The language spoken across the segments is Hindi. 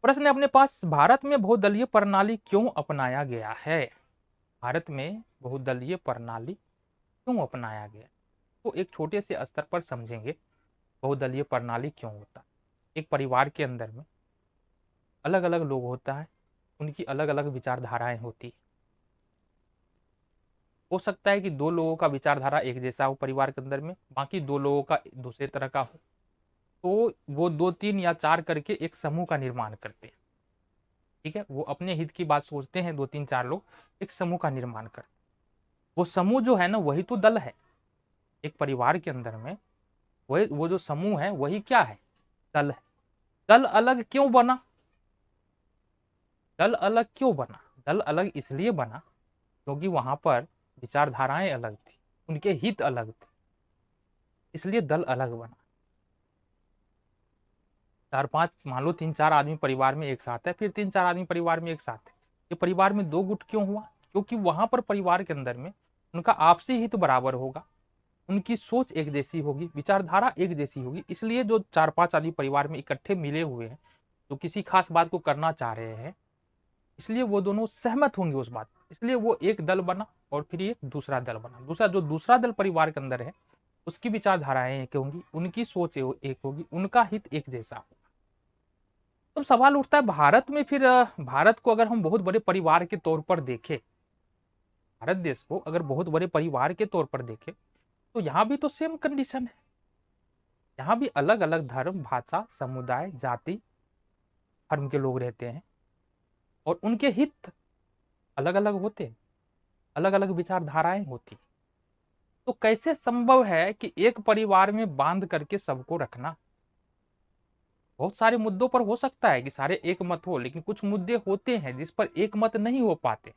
प्रश्न है अपने पास, भारत में बहुदलीय प्रणाली क्यों अपनाया गया है? भारत में बहुदलीय प्रणाली क्यों अपनाया गया? तो एक छोटे से स्तर पर समझेंगे बहुदलीय प्रणाली क्यों होता है। एक परिवार के अंदर में अलग अलग लोग होता है, उनकी अलग अलग विचारधाराएं होती है। हो सकता है कि दो लोगों का विचारधारा एक जैसा हो परिवार के अंदर में, बाकी दो लोगों का दूसरे तरह का हो, तो वो दो तीन या चार करके एक समूह का निर्माण करते हैं। ठीक है, वो अपने हित की बात सोचते हैं, दो तीन चार लोग एक समूह का निर्माण करते हैं। वो समूह जो है ना, वही तो दल है। एक परिवार के अंदर में वही वो जो समूह है वही क्या है? दल है। दल अलग क्यों बना? दल अलग क्यों बना? दल अलग इसलिए बना क्योंकि वहां पर विचारधाराएं अलग थी, उनके हित अलग थे, इसलिए दल अलग बना। चार पांच, मान लो तीन चार आदमी परिवार में एक साथ है, फिर तीन चार आदमी परिवार में एक साथ है। ये परिवार में दो गुट क्यों हुआ? क्योंकि वहां पर परिवार के अंदर में उनका आपसी हित बराबर होगा, उनकी सोच एक जैसी होगी, विचारधारा एक जैसी होगी, इसलिए जो चार पांच आदमी परिवार में इकट्ठे मिले हुए हैं, जो किसी खास बात को करना चाह रहे हैं, इसलिए वो दोनों सहमत होंगे उस बात, इसलिए वो एक दल बना। और फिर एक दूसरा दल बना, दूसरा दल परिवार के अंदर है, उसकी विचारधाराएं एक होंगी, उनकी सोच एक होगी, उनका हित एक जैसा होगा। तो सवाल उठता है भारत में फिर भारत को अगर हम बहुत बड़े परिवार के तौर पर देखें, भारत देश को अगर बहुत बड़े परिवार के तौर पर देखें, तो यहाँ भी तो सेम कंडीशन है। यहाँ भी अलग अलग धर्म, भाषा, समुदाय, जाति, धर्म के लोग रहते हैं और उनके हित अलग अलग होते हैं, अलग अलग विचारधाराएं होती। तो कैसे संभव है कि एक परिवार में बांध करके सबको रखना? बहुत सारे मुद्दों पर हो सकता है कि सारे एक मत हो, लेकिन कुछ मुद्दे होते हैं जिस पर एक मत नहीं हो पाते।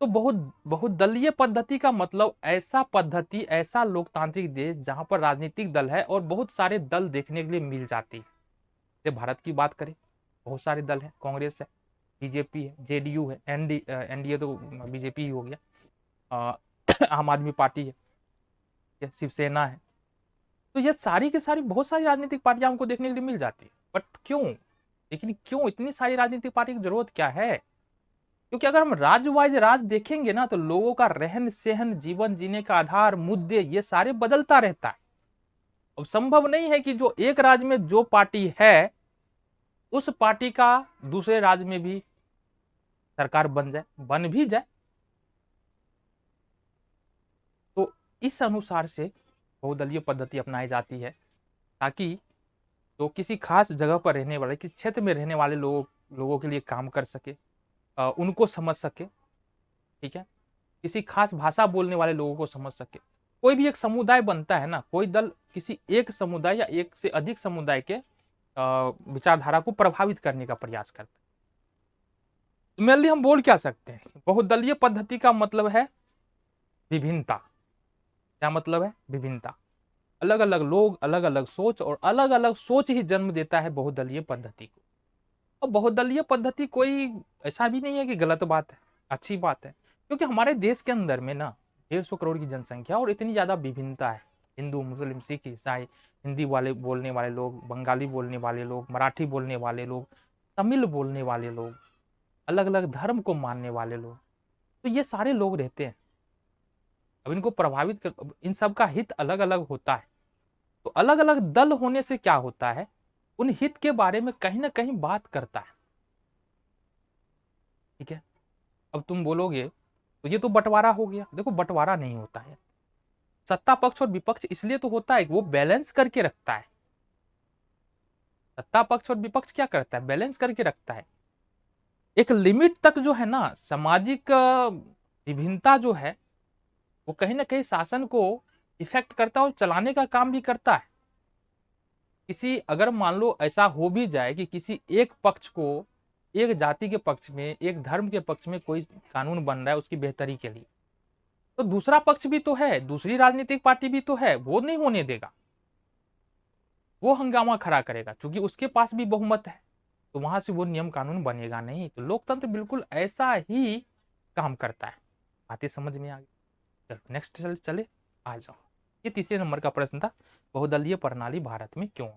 तो बहुदलीय पद्धति का मतलब ऐसा पद्धति, ऐसा लोकतांत्रिक देश जहां पर राजनीतिक दल है और बहुत सारे दल देखने के लिए मिल जाती है। जैसे भारत की बात करें, बहुत सारे दल है, कांग्रेस है, बीजेपी है, जेडीयू है, एनडीए तो बीजेपी ही हो गया, आम आदमी पार्टी है, शिवसेना है। तो ये सारी की सारी बहुत सारी राजनीतिक पार्टियां हमको देखने के लिए मिल जाती है। बट क्यों? लेकिन क्यों इतनी सारी राजनीतिक पार्टी की जरूरत क्या है? क्योंकि अगर हम राज्य वाइज राज देखेंगे ना, तो लोगों का रहन सहन, जीवन जीने का आधार, मुद्दे, ये सारे बदलता रहता है। अब संभव नहीं है कि जो एक राज्य में जो पार्टी है, उस पार्टी का दूसरे राज्य में भी सरकार बन जाए, बन भी जाए। तो इस अनुसार से बहुदलीय पद्धति अपनाई जाती है, ताकि तो किसी खास जगह पर रहने वाले, किसी क्षेत्र में रहने वाले लोगों के लिए काम कर सके, उनको समझ सके। ठीक है, किसी खास भाषा बोलने वाले लोगों को समझ सके। कोई भी एक समुदाय बनता है ना, कोई दल किसी एक समुदाय या एक से अधिक समुदाय के विचारधारा को प्रभावित करने का प्रयास करता है। तो मेनली हम बोल क्या सकते हैं, बहुदलीय पद्धति का मतलब है विभिन्नता। क्या मतलब है? विभिन्नता। अलग अलग लोग, अलग अलग सोच, और अलग अलग सोच ही जन्म देता है बहुदलीय पद्धति को। और बहुदलीय पद्धति कोई ऐसा भी नहीं है कि गलत बात है, अच्छी बात है। क्योंकि हमारे देश के अंदर में ना 150 करोड़ की जनसंख्या और इतनी ज्यादा विभिन्नता है, हिंदू, मुस्लिम, सिख, ईसाई, हिंदी वाले बोलने वाले लोग, बंगाली बोलने वाले लोग, मराठी बोलने वाले लोग, तमिल बोलने वाले लोग, अलग अलग धर्म को मानने वाले लोग, तो ये सारे लोग रहते हैं। अब इनको प्रभावित कर, इन सब का हित अलग अलग होता है। तो अलग अलग दल होने से क्या होता है, उन हित के बारे में कहीं ना कहीं बात करता है। ठीक है, अब तुम बोलोगे तो ये तो बंटवारा हो गया। देखो, बंटवारा नहीं होता है। सत्ता पक्ष और विपक्ष इसलिए तो होता है कि वो बैलेंस करके रखता है। सत्ता पक्ष और विपक्ष क्या करता है? बैलेंस करके रखता है। एक लिमिट तक जो है ना, सामाजिक विभिन्नता जो है, वो कहीं ना कहीं शासन को इफेक्ट करता है और चलाने का काम भी करता है। किसी, अगर मान लो ऐसा हो भी जाए कि किसी एक पक्ष को, एक जाति के पक्ष में, एक धर्म के पक्ष में कोई कानून बन रहा है उसकी बेहतरी के लिए, तो दूसरा पक्ष भी तो है, दूसरी राजनीतिक पार्टी भी तो है, वो नहीं होने देगा, वो हंगामा खड़ा करेगा, क्योंकि उसके पास भी बहुमत है। तो वहां से वो नियम कानून बनेगा नहीं। तो लोकतंत्र बिल्कुल ऐसा ही काम करता है। बातें समझ में आ गई? चलो नेक्स्ट चले आ जाओ। ये तीसरे नंबर का प्रश्न था, बहुदलीय प्रणाली भारत में क्यों?